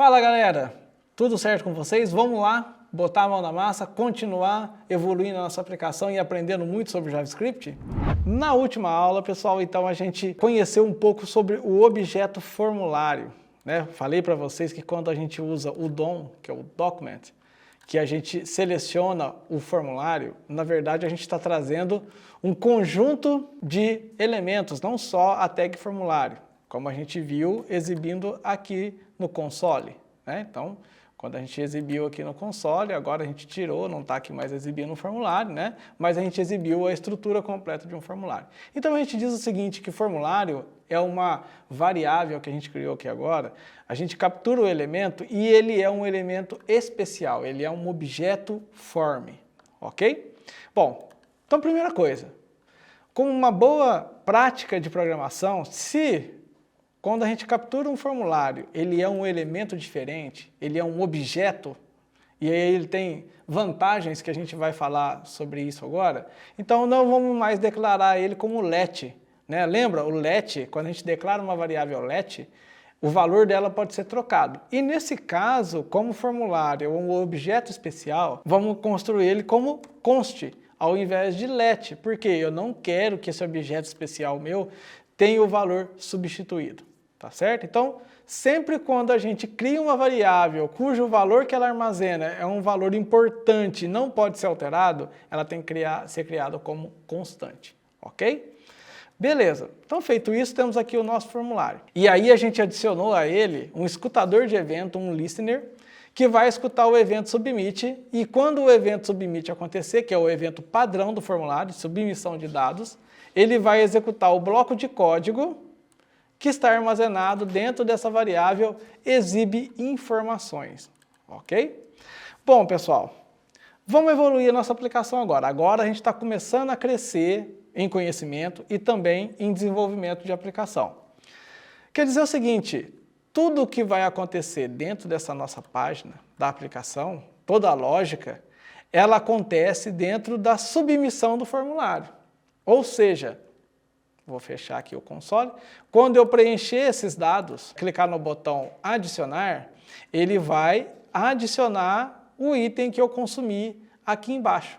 Fala galera, tudo certo com vocês? Vamos lá, botar a mão na massa, continuar evoluindo a nossa aplicação e aprendendo muito sobre JavaScript? Na última aula, pessoal, então a gente conheceu um pouco sobre o objeto formulário, né? Falei para vocês que quando a gente usa o DOM, que é o Document, que a gente seleciona o formulário, na verdade a gente está trazendo um conjunto de elementos, não só a tag formulário, como a gente viu exibindo aqui no console, né? Então, quando a gente exibiu aqui no console, agora a gente tirou, não está aqui mais exibindo o formulário, né? Mas a gente exibiu a estrutura completa de um formulário. Então a gente diz o seguinte, que formulário é uma variável que a gente criou aqui agora, a gente captura o elemento e ele é um elemento especial, ele é um objeto form, ok? Bom, então primeira coisa, com uma boa prática de programação, quando a gente captura um formulário, ele é um elemento diferente, ele é um objeto, e aí ele tem vantagens que a gente vai falar sobre isso agora, então não vamos mais declarar ele como let, né? Lembra, o let, quando a gente declara uma variável let, o valor dela pode ser trocado. E nesse caso, como o formulário é um objeto especial, vamos construir ele como const, ao invés de let, porque eu não quero que esse objeto especial meu tenha o valor substituído. Tá certo? Então, sempre quando a gente cria uma variável cujo valor que ela armazena é um valor importante e não pode ser alterado, ela tem que ser criada como constante, ok? Beleza, então feito isso, temos aqui o nosso formulário. E aí a gente adicionou a ele um escutador de evento, um listener, que vai escutar o evento submit, e quando o evento submit acontecer, que é o evento padrão do formulário, submissão de dados, ele vai executar o bloco de código que está armazenado dentro dessa variável exibe informações, ok? Bom, pessoal, vamos evoluir a nossa aplicação agora. Agora a gente está começando a crescer em conhecimento e também em desenvolvimento de aplicação. Quer dizer o seguinte, tudo o que vai acontecer dentro dessa nossa página da aplicação, toda a lógica, ela acontece dentro da submissão do formulário. Ou seja, vou fechar aqui o console. Quando eu preencher esses dados, clicar no botão adicionar, ele vai adicionar o item que eu consumi aqui embaixo,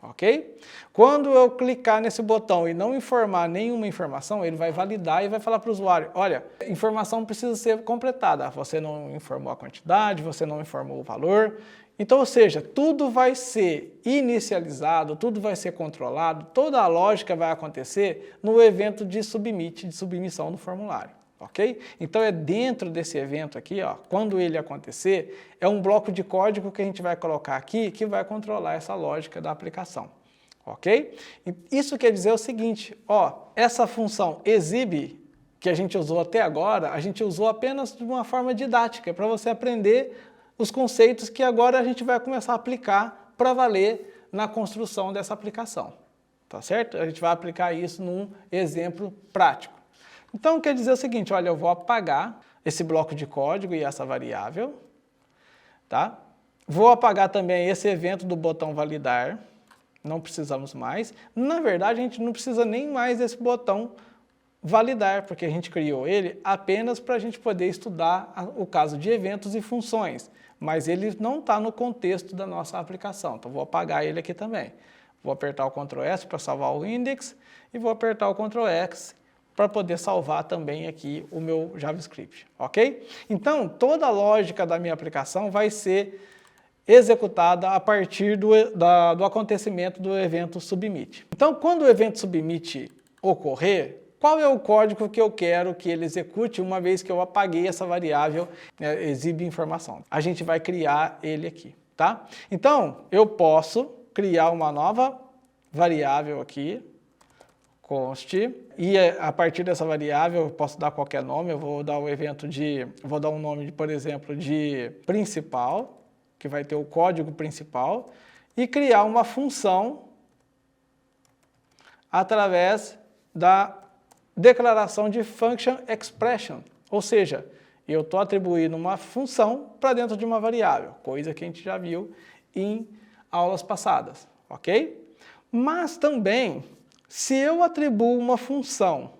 ok? Quando eu clicar nesse botão e não informar nenhuma informação, ele vai validar e vai falar para o usuário, olha, a informação precisa ser completada, você não informou a quantidade, você não informou o valor. Então, ou seja, tudo vai ser inicializado, tudo vai ser controlado, toda a lógica vai acontecer no evento de submit, de submissão do formulário, ok? Então é dentro desse evento aqui, ó, quando ele acontecer, é um bloco de código que a gente vai colocar aqui que vai controlar essa lógica da aplicação, ok? Isso quer dizer o seguinte, ó, essa função exibe, que a gente usou até agora, a gente usou apenas de uma forma didática, para você aprender os conceitos que agora a gente vai começar a aplicar para valer na construção dessa aplicação, tá certo? A gente vai aplicar isso num exemplo prático. Então, quer dizer o seguinte, olha, eu vou apagar esse bloco de código e essa variável, tá? Vou apagar também esse evento do botão validar, não precisamos mais. Na verdade, a gente não precisa nem mais desse botão validar, porque a gente criou ele apenas para a gente poder estudar o caso de eventos e funções, mas ele não está no contexto da nossa aplicação, então vou apagar ele aqui também. Vou apertar o Ctrl S para salvar o index e vou apertar o Ctrl X para poder salvar também aqui o meu JavaScript, ok? Então, toda a lógica da minha aplicação vai ser executada a partir do acontecimento do evento submit. Então, quando o evento submit ocorrer, qual é o código que eu quero que ele execute uma vez que eu apaguei essa variável, exibe informação? A gente vai criar ele aqui, tá? Então, eu posso criar uma nova variável aqui, const, e a partir dessa variável eu posso dar qualquer nome, eu vou dar vou dar um nome, por exemplo, de principal, que vai ter o código principal, e criar uma função através da declaração de function expression, ou seja, eu estou atribuindo uma função para dentro de uma variável, coisa que a gente já viu em aulas passadas, ok? Mas também, se eu atribuo uma função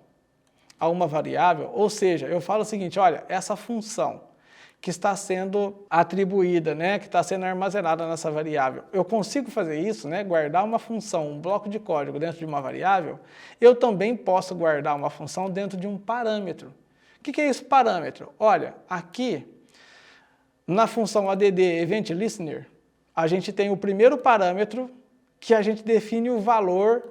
a uma variável, ou seja, eu falo o seguinte, olha, essa função que está sendo atribuída, né, que está sendo armazenada nessa variável. Eu consigo fazer isso, né, guardar uma função, um bloco de código dentro de uma variável. Eu também posso guardar uma função dentro de um parâmetro. O que é esse parâmetro? Olha, aqui na função add event listener, a gente tem o primeiro parâmetro que a gente define o valor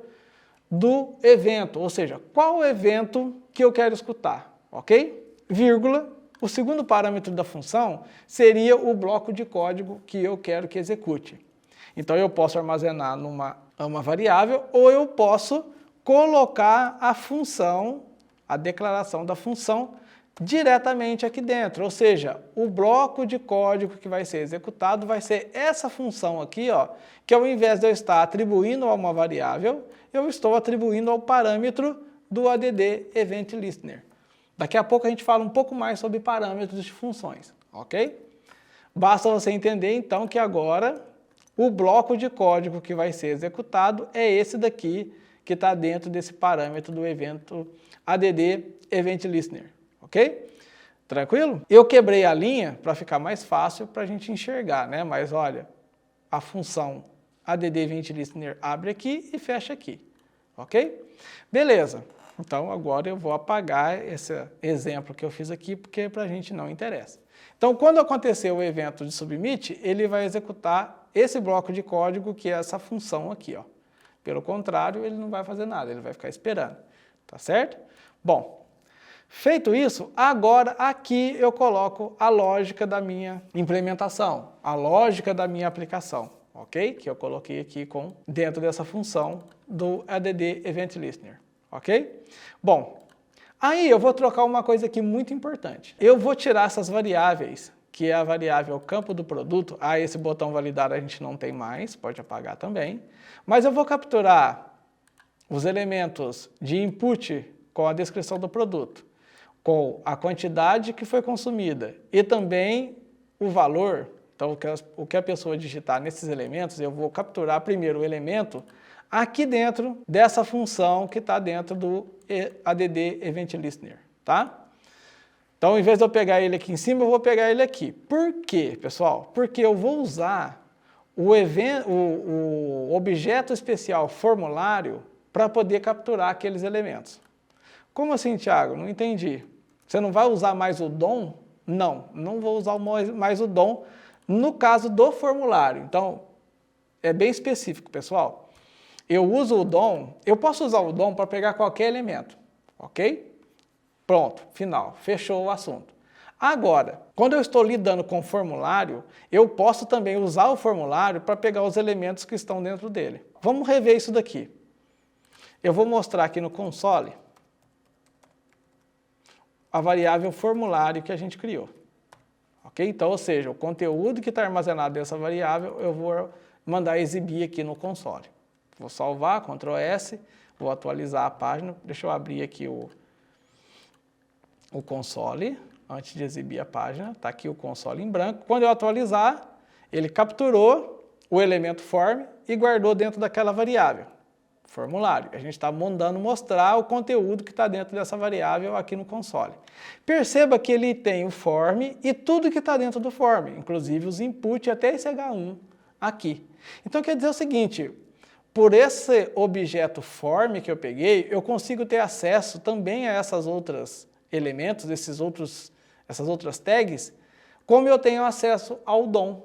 do evento, ou seja, qual evento que eu quero escutar, ok? Vírgula. O segundo parâmetro da função seria o bloco de código que eu quero que execute. Então eu posso armazenar numa variável ou eu posso colocar a função, a declaração da função, diretamente aqui dentro. Ou seja, o bloco de código que vai ser executado vai ser essa função aqui, ó, que ao invés de eu estar atribuindo a uma variável, eu estou atribuindo ao parâmetro do add event listener. Daqui a pouco a gente fala um pouco mais sobre parâmetros de funções, ok? Basta você entender então que agora o bloco de código que vai ser executado é esse daqui que está dentro desse parâmetro do evento add event listener, ok? Tranquilo? Eu quebrei a linha para ficar mais fácil para a gente enxergar, né? Mas olha, a função add event listener abre aqui e fecha aqui, ok? Beleza. Então, agora eu vou apagar esse exemplo que eu fiz aqui, porque para a gente não interessa. Então, quando acontecer o evento de submit, ele vai executar esse bloco de código, que é essa função aqui, ó. Pelo contrário, ele não vai fazer nada, ele vai ficar esperando. Tá certo? Bom, feito isso, agora aqui eu coloco a lógica da minha implementação, a lógica da minha aplicação, ok? Que eu coloquei aqui dentro dessa função do add event listener. Ok? Bom, aí eu vou trocar uma coisa aqui muito importante. Eu vou tirar essas variáveis, que é a variável campo do produto. Esse botão validar a gente não tem mais, pode apagar também. Mas eu vou capturar os elementos de input com a descrição do produto, com a quantidade que foi consumida e também o valor. Então, o que a pessoa digitar nesses elementos, eu vou capturar primeiro o elemento aqui dentro dessa função que está dentro do add event listener, tá? Então, ao invés de eu pegar ele aqui em cima, eu vou pegar ele aqui. Por quê, pessoal? Porque eu vou usar o objeto especial formulário para poder capturar aqueles elementos. Como assim, Thiago? Não entendi. Você não vai usar mais o DOM? Não, não vou usar mais o DOM no caso do formulário. Então, é bem específico, pessoal. Eu uso o DOM, eu posso usar o DOM para pegar qualquer elemento, ok? Pronto, final, fechou o assunto. Agora, quando eu estou lidando com formulário, eu posso também usar o formulário para pegar os elementos que estão dentro dele. Vamos rever isso daqui. Eu vou mostrar aqui no console a variável formulário que a gente criou. Ok? Então, ou seja, o conteúdo que está armazenado dessa variável, eu vou mandar exibir aqui no console. Vou salvar, Ctrl S, vou atualizar a página. Deixa eu abrir aqui o console, antes de exibir a página. Está aqui o console em branco. Quando eu atualizar, ele capturou o elemento form e guardou dentro daquela variável, formulário. A gente está mandando mostrar o conteúdo que está dentro dessa variável aqui no console. Perceba que ele tem o form e tudo que está dentro do form, inclusive os inputs até esse H1 aqui. Então quer dizer o seguinte, por esse objeto form que eu peguei, eu consigo ter acesso também a essas outras elementos, essas outras tags, como eu tenho acesso ao DOM,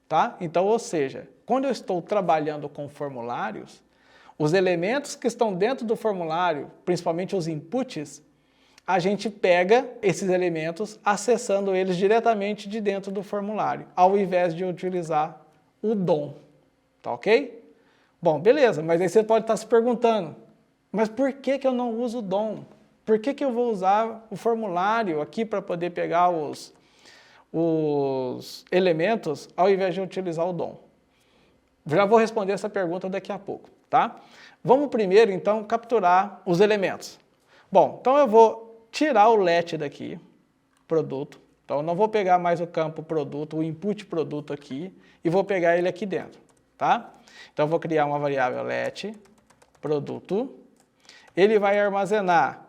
tá? Então, ou seja, quando eu estou trabalhando com formulários, os elementos que estão dentro do formulário, principalmente os inputs, a gente pega esses elementos acessando eles diretamente de dentro do formulário, ao invés de utilizar o DOM, tá ok? Bom, beleza, mas aí você pode estar se perguntando, mas por que eu não uso o DOM? Por que eu vou usar o formulário aqui para poder pegar os elementos ao invés de utilizar o DOM? Já vou responder essa pergunta daqui a pouco, tá? Vamos primeiro, então, capturar os elementos. Bom, então eu vou tirar o let daqui, produto. Então, eu não vou pegar mais o campo produto, o input produto aqui, e vou pegar ele aqui dentro, tá? Então, eu vou criar uma variável let produto. Ele vai armazenar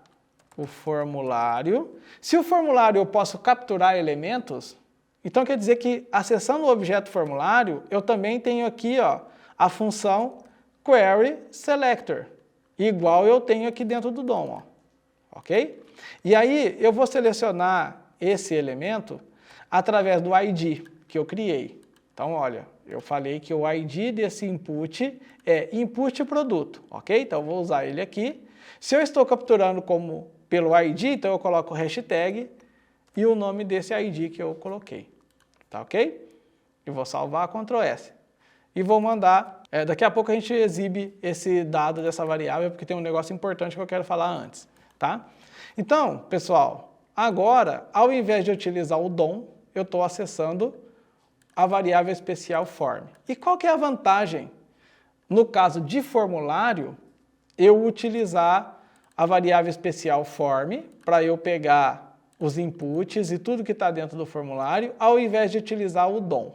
o formulário. Se o formulário eu posso capturar elementos, Então quer dizer que acessando o objeto formulário, eu também tenho aqui ó, a função query selector, igual eu tenho aqui dentro do DOM, ó, ok? E aí eu vou selecionar esse elemento através do ID que eu criei. Então olha, eu falei que o ID desse input é input produto, ok? Então eu vou usar ele aqui. Se eu estou capturando como pelo ID, então eu coloco o hashtag e o nome desse ID que eu coloquei, tá ok? E vou salvar, Ctrl S. E vou mandar, daqui a pouco a gente exibe esse dado dessa variável, porque tem um negócio importante que eu quero falar antes, tá? Então, pessoal, agora, ao invés de utilizar o DOM, eu estou acessando a variável especial form. E qual que é a vantagem, no caso de formulário, eu utilizar a variável especial form para eu pegar os inputs e tudo que está dentro do formulário, ao invés de utilizar o DOM?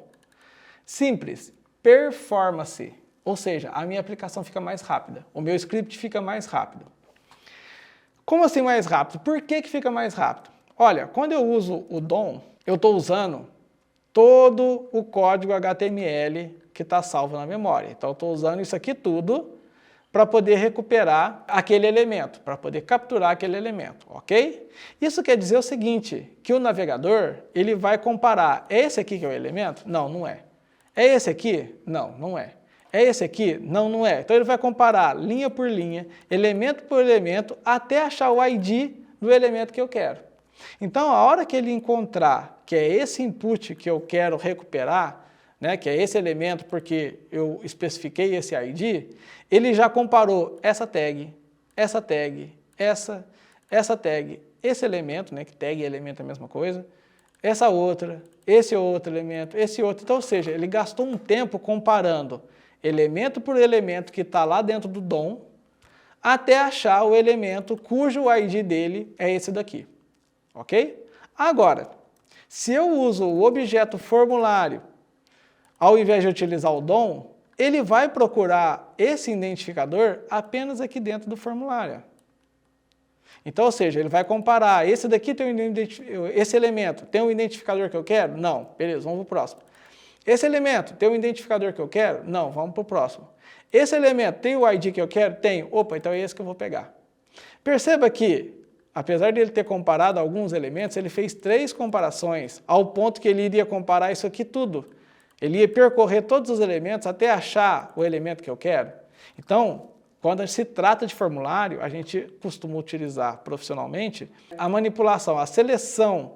Simples, performance, ou seja, a minha aplicação fica mais rápida, o meu script fica mais rápido. Como assim mais rápido? Por que fica mais rápido? Olha, quando eu uso o DOM, eu estou usando todo o código HTML que está salvo na memória. Então eu estou usando isso aqui tudo para poder recuperar aquele elemento, para poder capturar aquele elemento, ok? Isso quer dizer o seguinte, que o navegador, ele vai comparar, é esse aqui que é o elemento? Não, não é. É esse aqui? Não, não é. É esse aqui? Não, não é. Então ele vai comparar linha por linha, elemento por elemento, até achar o ID do elemento que eu quero. Então a hora que ele encontrar que é esse input que eu quero recuperar, né, que é esse elemento porque eu especifiquei esse ID, ele já comparou essa tag, essa tag, essa tag, esse elemento, né, que tag e elemento é a mesma coisa, essa outra, esse outro elemento, esse outro. Então, ou seja, ele gastou um tempo comparando elemento por elemento que está lá dentro do DOM, até achar o elemento cujo ID dele é esse daqui, ok? Agora, se eu uso o objeto formulário, ao invés de utilizar o DOM, ele vai procurar esse identificador apenas aqui dentro do formulário. Então, ou seja, ele vai comparar, esse daqui tem esse elemento, tem um identificador que eu quero? Não, beleza, vamos para o próximo. Esse elemento tem um identificador que eu quero? Não, vamos para o próximo. Esse elemento tem o ID que eu quero? Tem. Opa, então é esse que eu vou pegar. Perceba que, apesar de ele ter comparado alguns elementos, ele fez 3 comparações, ao ponto que ele iria comparar isso aqui tudo. Ele ia percorrer todos os elementos até achar o elemento que eu quero. Então, quando se trata de formulário, a gente costuma utilizar profissionalmente a manipulação, a seleção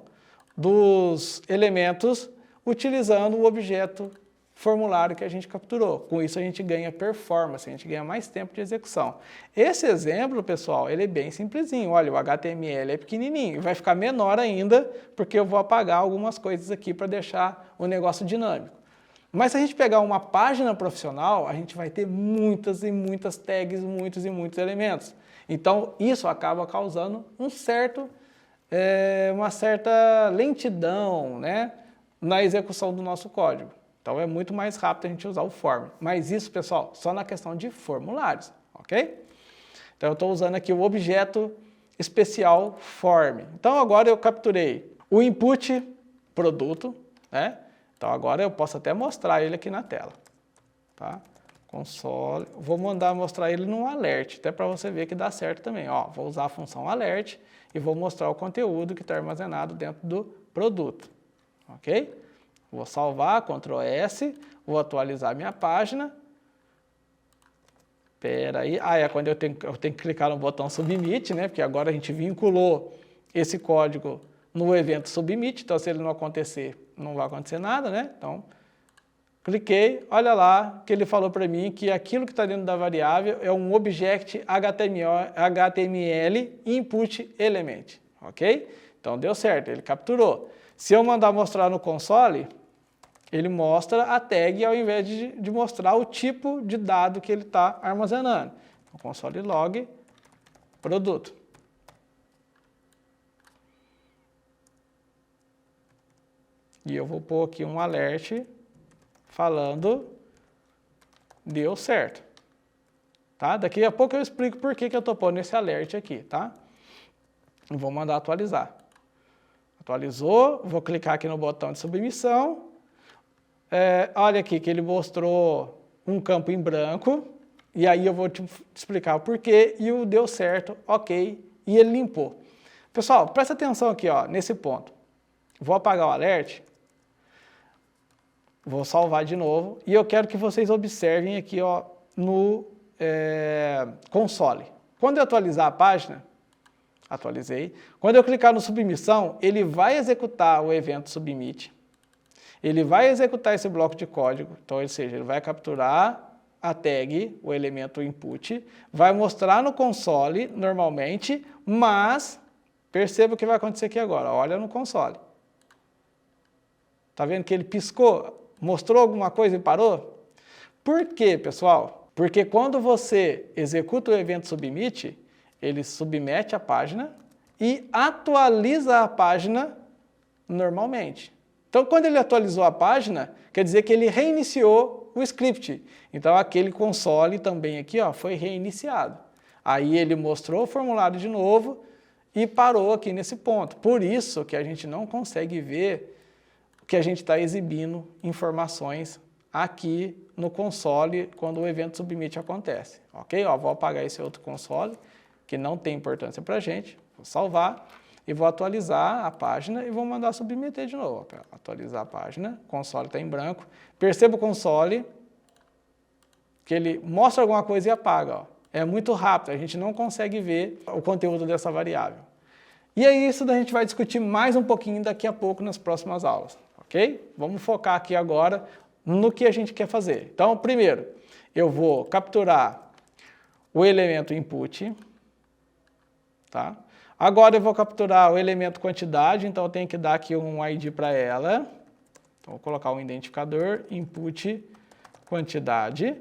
dos elementos utilizando o objeto formulário que a gente capturou. Com isso a gente ganha performance, a gente ganha mais tempo de execução. Esse exemplo, pessoal, ele é bem simplesinho. Olha, o HTML é pequenininho, vai ficar menor ainda porque eu vou apagar algumas coisas aqui para deixar o negócio dinâmico. Mas se a gente pegar uma página profissional, a gente vai ter muitas e muitas tags, muitos e muitos elementos. Então, isso acaba causando uma certa lentidão, né, na execução do nosso código. Então, é muito mais rápido a gente usar o form. Mas isso, pessoal, só na questão de formulários, ok? Então, eu estou usando aqui o objeto especial form. Então, agora eu capturei o input produto, né? Então, agora eu posso até mostrar ele aqui na tela, tá? Console, vou mandar mostrar ele no alert, até para você ver que dá certo também. Ó, vou usar a função alert e vou mostrar o conteúdo que está armazenado dentro do produto, ok? Vou salvar, Ctrl S, vou atualizar minha página. Espera aí, é quando eu tenho que clicar no botão submit, né? Porque agora a gente vinculou esse código no evento submit, então se ele não acontecer, não vai acontecer nada, né? Então, cliquei, olha lá que ele falou para mim que aquilo que está dentro da variável é um object HTML input element, ok? Então deu certo, ele capturou. Se eu mandar mostrar no console, ele mostra a tag ao invés de mostrar o tipo de dado que ele está armazenando. Então, console log produto. E eu vou pôr aqui um alert falando deu certo. Tá? Daqui a pouco eu explico por que eu estou pondo esse alert aqui, tá? E vou mandar atualizar. Atualizou, vou clicar aqui no botão de submissão. Olha aqui que ele mostrou um campo em branco, e aí eu vou te explicar o porquê, e o deu certo, ok, e ele limpou. Pessoal, presta atenção aqui, ó, nesse ponto. Vou apagar o alert, vou salvar de novo, e eu quero que vocês observem aqui, ó, no console. Quando eu atualizar a página, atualizei, quando eu clicar no submissão, ele vai executar o evento submit, ele vai executar esse bloco de código, então, ou seja, ele vai capturar a tag, o elemento input, vai mostrar no console normalmente, mas perceba o que vai acontecer aqui agora, olha no console. Tá vendo que ele piscou, mostrou alguma coisa e parou? Por quê, pessoal? Porque quando você executa o evento submit, ele submete a página e atualiza a página normalmente. Então, quando ele atualizou a página, quer dizer que ele reiniciou o script. Então, aquele console também aqui, ó, foi reiniciado. Aí ele mostrou o formulário de novo e parou aqui nesse ponto. Por isso que a gente não consegue ver que a gente está exibindo informações aqui no console quando o evento submit acontece. Ok? Ó, vou apagar esse outro console, que não tem importância para a gente. Vou salvar. E vou atualizar a página e vou mandar submeter de novo. Atualizar a página, o console está em branco. Perceba o console, que ele mostra alguma coisa e apaga. Ó. É muito rápido, a gente não consegue ver o conteúdo dessa variável. E é isso que a gente vai discutir mais um pouquinho daqui a pouco nas próximas aulas. Ok? Vamos focar aqui agora no que a gente quer fazer. Então, primeiro, eu vou capturar o elemento input. Tá? Agora eu vou capturar o elemento quantidade, então eu tenho que dar aqui um ID para ela. Então, vou colocar um identificador, input, quantidade.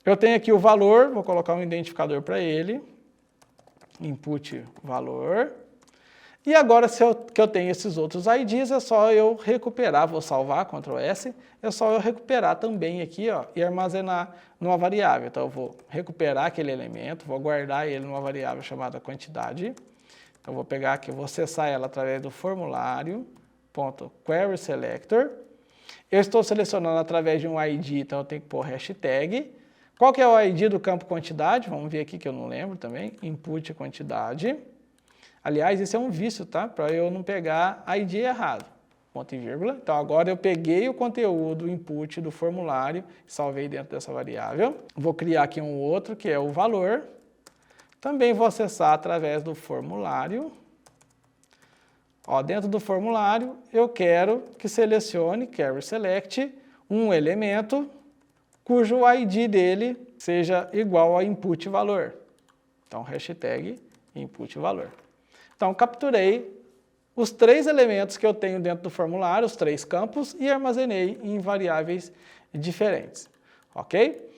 Eu tenho aqui o valor, vou colocar um identificador para ele. Input, valor. E agora, que eu tenho esses outros IDs, é só eu recuperar, vou salvar, Ctrl S, é só eu recuperar também aqui, ó, e armazenar numa variável. Então, eu vou recuperar aquele elemento, vou guardar ele numa variável chamada quantidade. Então, eu vou pegar aqui, vou acessar ela através do formulário, .querySelector. Eu estou selecionando através de um ID, então eu tenho que pôr hashtag. Qual que é o ID do campo quantidade? Vamos ver aqui que eu não lembro também, input quantidade. Aliás, esse é um vício, tá? Para eu não pegar ID errado. Ponto e vírgula. Então, agora eu peguei o conteúdo, o input do formulário, salvei dentro dessa variável. Vou criar aqui um outro, que é o valor. Também vou acessar através do formulário. Ó, dentro do formulário, eu quero que selecione, querySelect, um elemento cujo ID dele seja igual a input valor. Então, hashtag input valor. Então, capturei os 3 elementos que eu tenho dentro do formulário, os 3 campos, e armazenei em variáveis diferentes. Ok?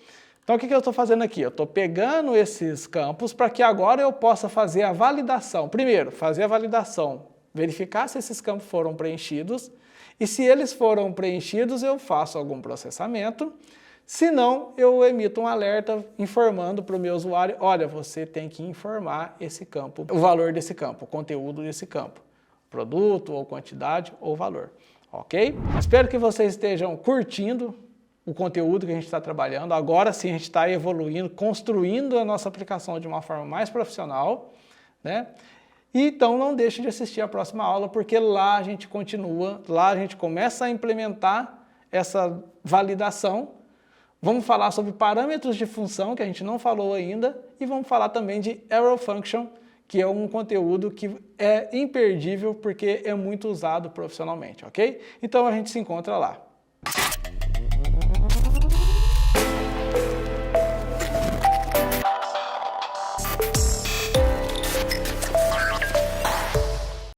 Então, o que eu estou fazendo aqui? Eu estou pegando esses campos para que agora eu possa fazer a validação. Primeiro, fazer a validação, verificar se esses campos foram preenchidos, e se eles foram preenchidos, eu faço algum processamento. Se não, eu emito um alerta informando para o meu usuário, olha, você tem que informar esse campo, o valor desse campo, o conteúdo desse campo, produto ou quantidade ou valor, ok? Espero que vocês estejam curtindo o conteúdo que a gente está trabalhando. Agora sim a gente está evoluindo, construindo a nossa aplicação de uma forma mais profissional, né? E então não deixe de assistir a próxima aula, porque lá a gente continua, lá a gente começa a implementar essa validação. Vamos falar sobre parâmetros de função, que a gente não falou ainda, e vamos falar também de Arrow Function, que é um conteúdo que é imperdível porque é muito usado profissionalmente, ok? Então a gente se encontra lá.